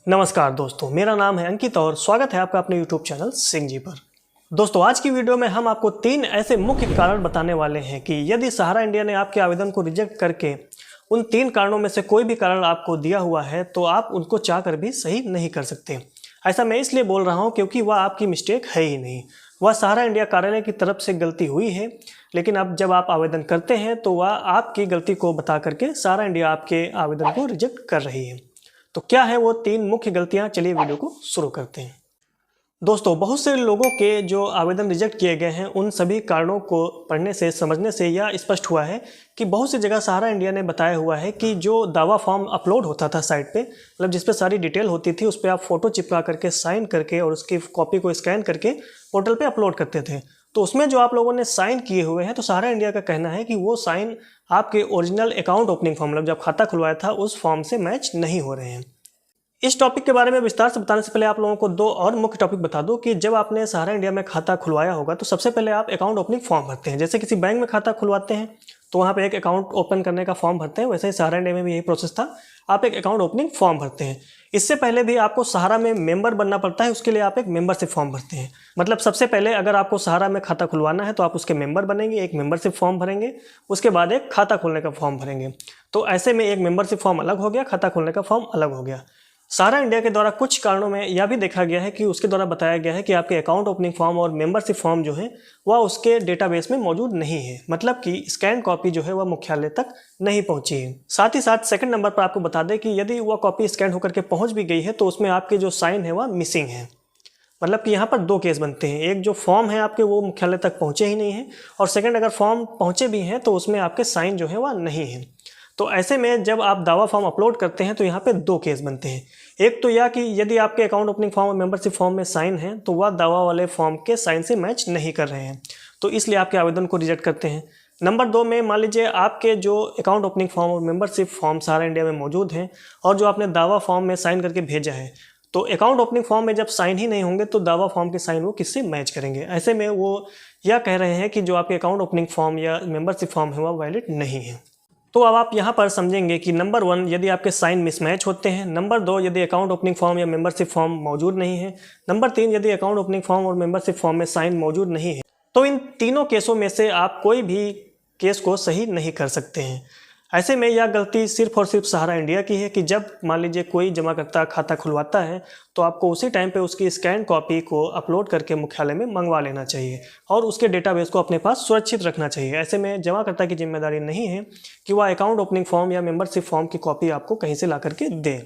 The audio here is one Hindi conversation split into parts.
नमस्कार दोस्तों, मेरा नाम है अंकित और स्वागत है आपका अपने YouTube चैनल सिंह जी पर। दोस्तों, आज की वीडियो में हम आपको 3 ऐसे मुख्य कारण बताने वाले हैं कि यदि सहारा इंडिया ने आपके आवेदन को रिजेक्ट करके उन 3 कारणों में से कोई भी कारण आपको दिया हुआ है तो आप उनको चाहकर भी सही नहीं कर सकते। ऐसा मैं इसलिए बोल रहा हूँ क्योंकि वह आपकी मिस्टेक है ही नहीं, वह सहारा इंडिया कार्यालय की तरफ से गलती हुई है। लेकिन अब जब आप आवेदन करते हैं तो वह आपकी गलती को बता करके सहारा इंडिया आपके आवेदन को रिजेक्ट कर रही है। तो क्या है वो 3 मुख्य गलतियां, चलिए वीडियो को शुरू करते हैं। दोस्तों, बहुत से लोगों के जो आवेदन रिजेक्ट किए गए हैं उन सभी कारणों को पढ़ने से, समझने से यह स्पष्ट हुआ है कि बहुत सी जगह सहारा इंडिया ने बताया हुआ है कि जो दावा फॉर्म अपलोड होता था साइट पे, मतलब जिस पे सारी डिटेल होती थी, उस पर आप फोटो चिपका करके, साइन करके और उसकी कॉपी को स्कैन करके पोर्टल पे अपलोड करते थे। तो उसमें जो आप लोगों ने साइन किए हुए हैं, तो सहारा इंडिया का कहना है कि वो साइन आपके ओरिजिनल अकाउंट ओपनिंग फॉर्म, मतलब जब खाता खुलवाया था उस फॉर्म से मैच नहीं हो रहे हैं। इस टॉपिक के बारे में विस्तार से बताने से पहले आप लोगों को 2 और मुख्य टॉपिक बता दूं कि जब आपने सहारा इंडिया में खाता खुलवाया होगा तो सबसे पहले आप अकाउंट ओपनिंग फॉर्म भरते हैं। जैसे किसी बैंक में खाता खुलवाते हैं तो वहाँ पे एक अकाउंट ओपन करने का फॉर्म भरते हैं, वैसे ही सहारा इंडिया में भी यही प्रोसेस था। आप एक अकाउंट ओपनिंग फॉर्म भरते हैं। इससे पहले भी आपको सहारा में मेंबर बनना पड़ता है, उसके लिए आप एक मेंबरशिप फॉर्म भरते हैं। मतलब सबसे पहले अगर आपको सहारा में खाता खुलवाना है तो आप उसके मेंबर बनेंगे, एक मेंबरशिप फॉर्म भरेंगे, उसके बाद एक खाता खोलने का फॉर्म भरेंगे। तो ऐसे में एक मेंबरशिप फॉर्म अलग हो गया, खाता खोलने का फॉर्म अलग हो गया। सहारा इंडिया के द्वारा कुछ कारणों में यह भी देखा गया है कि उसके द्वारा बताया गया है कि आपके अकाउंट ओपनिंग फॉर्म और मेंबरशिप फॉर्म जो है वह उसके डेटाबेस में मौजूद नहीं है, मतलब कि स्कैन कॉपी जो है वह मुख्यालय तक नहीं पहुंची है। साथ ही साथ सेकंड नंबर पर आपको बता दें कि यदि वह कॉपी स्कैन होकर के पहुंच भी गई है तो उसमें आपके जो साइन है वह मिसिंग है। मतलब कि यहाँ पर 2 केस बनते हैं, एक जो फॉर्म है आपके वो मुख्यालय तक पहुँचे ही नहीं है, और सेकेंड अगर फॉर्म पहुँचे भी हैं तो उसमें आपके साइन जो है वह नहीं है। तो ऐसे में जब आप दावा फॉर्म अपलोड करते हैं तो यहाँ पे 2 केस बनते हैं। एक तो यह कि यदि आपके अकाउंट ओपनिंग फॉर्म और मेंबरशिप फॉर्म में साइन है तो वह दावा वाले फॉर्म के साइन से मैच नहीं कर रहे हैं, तो इसलिए आपके आवेदन को रिजेक्ट करते हैं। नंबर 2 में मान लीजिए आपके जो अकाउंट ओपनिंग फॉर्म और मेंबरशिप फॉर्म सहारा इंडिया में मौजूद हैं और जो आपने दावा फॉर्म में साइन करके भेजा है, तो अकाउंट ओपनिंग फॉर्म में जब साइन ही नहीं होंगे तो दावा फॉर्म के साइन वो किससे मैच करेंगे। ऐसे में वो यह कह रहे हैं कि जो आपके अकाउंट ओपनिंग फॉर्म या मेंबरशिप फॉर्म है वह वैलिड नहीं है। तो अब आप यहाँ पर समझेंगे कि नंबर 1 यदि आपके साइन मिसमैच होते हैं, नंबर 2 यदि अकाउंट ओपनिंग फॉर्म या मेंबरशिप फॉर्म मौजूद नहीं है, नंबर 3 यदि अकाउंट ओपनिंग फॉर्म और मेंबरशिप फॉर्म में साइन मौजूद नहीं है, तो इन तीनों केसों में से आप कोई भी केस को सही नहीं कर सकते हैं। ऐसे में यह गलती सिर्फ और सिर्फ सहारा इंडिया की है कि जब मान लीजिए कोई जमाकर्ता खाता खुलवाता है तो आपको उसी टाइम पे उसकी स्कैन कॉपी को अपलोड करके मुख्यालय में मंगवा लेना चाहिए और उसके डेटाबेस को अपने पास सुरक्षित रखना चाहिए। ऐसे में जमाकर्ता की जिम्मेदारी नहीं है कि वह अकाउंट ओपनिंग फॉर्म या मेंबरशिप फॉर्म की कॉपी आपको कहीं से ला करके दे।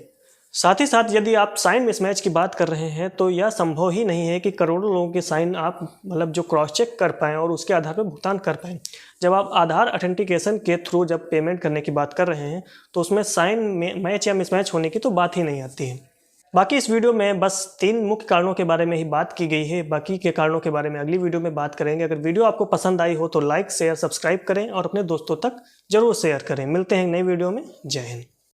साथ ही साथ यदि आप साइन मिसमैच की बात कर रहे हैं तो यह संभव ही नहीं है कि करोड़ों लोगों के साइन आप मतलब जो क्रॉस चेक कर पाएँ और उसके आधार पर भुगतान कर पाएँ। जब आप आधार ऑथेंटिकेशन के थ्रू जब पेमेंट करने की बात कर रहे हैं तो उसमें साइन में मैच या मिसमैच होने की तो बात ही नहीं आती है। बाकी इस वीडियो में बस 3 मुख्य कारणों के बारे में ही बात की गई है, बाकी के कारणों के बारे में अगली वीडियो में बात करेंगे। अगर वीडियो आपको पसंद आई हो तो लाइक, शेयर, सब्सक्राइब करें और अपने दोस्तों तक जरूर शेयर करें। मिलते हैं नई वीडियो में। जय हिंद।